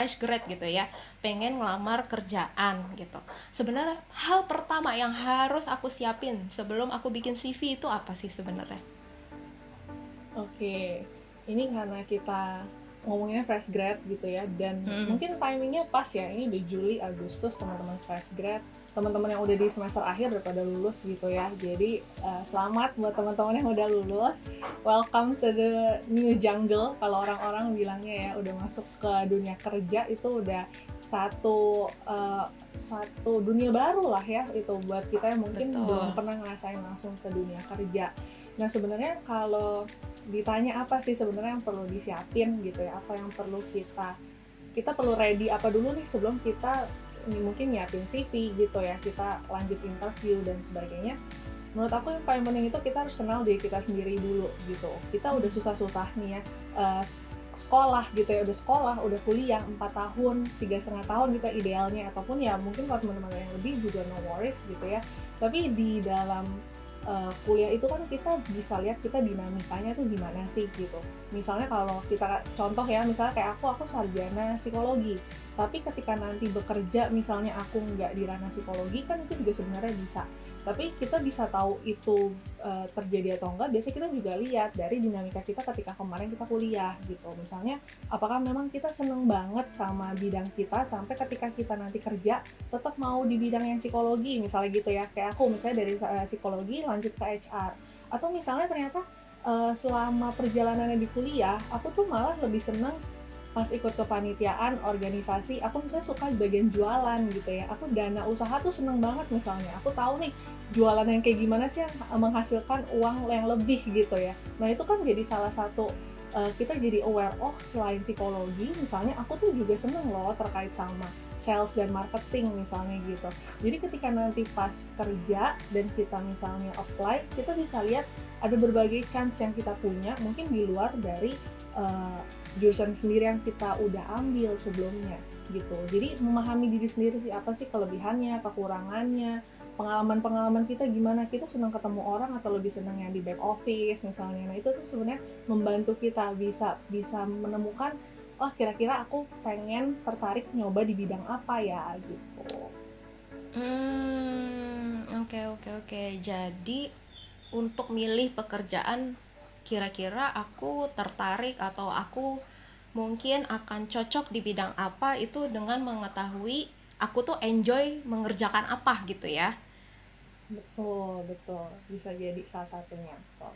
fresh grad gitu ya, pengen ngelamar kerjaan gitu. Sebenarnya hal pertama yang harus aku siapin sebelum aku bikin CV itu apa sih sebenarnya? Oke, ini karena kita ngomonginnya fresh grad gitu ya, dan Hmm, mungkin timingnya pas ya, ini di Juli, Agustus, teman-teman fresh grad, teman-teman yang udah di semester akhir udah pada lulus gitu ya. Jadi selamat buat teman-teman yang udah lulus, welcome to the new jungle kalau orang-orang bilangnya ya, udah masuk ke dunia kerja itu udah satu dunia baru lah ya itu buat kita yang mungkin belum betul. pernah ngerasain langsung ke dunia kerja. Nah sebenarnya kalau ditanya apa sih sebenarnya yang perlu disiapin gitu ya, apa yang perlu kita perlu ready apa dulu nih sebelum kita mungkin nyiapin CV gitu ya, kita lanjut interview dan sebagainya. Menurut aku yang paling penting itu kita harus kenal diri kita sendiri dulu gitu. Kita udah susah-susah nih ya, uh, sekolah gitu ya, udah sekolah, udah kuliah 4 tahun, 3,5 tahun gitu idealnya, ataupun ya mungkin kalau teman-teman yang lebih juga no worries gitu ya. Tapi di dalam kuliah itu kan kita bisa lihat kita dinamikanya tuh gimana sih gitu. Misalnya kalau kita contoh ya, misalnya kayak aku sarjana psikologi, tapi ketika nanti bekerja misalnya aku nggak di ranah psikologi kan itu juga sebenarnya bisa. Tapi kita bisa tahu itu terjadi atau enggak, biasanya kita juga lihat dari dinamika kita ketika kemarin kita kuliah gitu. Misalnya apakah memang kita seneng banget sama bidang kita sampai ketika kita nanti kerja tetap mau di bidang yang psikologi misalnya gitu ya, kayak aku misalnya dari psikologi lanjut ke HR, atau misalnya ternyata selama perjalanannya di kuliah aku tuh malah lebih seneng pas ikut kepanitiaan organisasi, aku misalnya suka bagian jualan gitu ya, aku dana usaha tuh seneng banget, misalnya aku tahu nih jualan yang kayak gimana sih yang menghasilkan uang yang lebih gitu ya. Nah itu kan jadi salah satu kita jadi aware, oh selain psikologi misalnya aku tuh juga seneng loh terkait sama sales dan marketing misalnya gitu. Jadi ketika nanti pas kerja dan kita misalnya apply, kita bisa lihat ada berbagai chance yang kita punya mungkin di luar dari uh, jurusan sendiri yang kita udah ambil sebelumnya gitu. Jadi memahami diri sendiri sih, apa sih kelebihannya, kekurangannya, pengalaman-pengalaman kita gimana, kita senang ketemu orang atau lebih senang yang di back office misalnya. Nah itu tuh sebenarnya membantu kita bisa bisa menemukan, oh kira-kira aku pengen tertarik nyoba di bidang apa ya gitu. Oke, oke, oke. Jadi untuk milih pekerjaan, kira-kira aku tertarik atau aku mungkin akan cocok di bidang apa itu dengan mengetahui aku tuh enjoy mengerjakan apa gitu ya. Betul, betul. Bisa jadi salah satunya. Betul.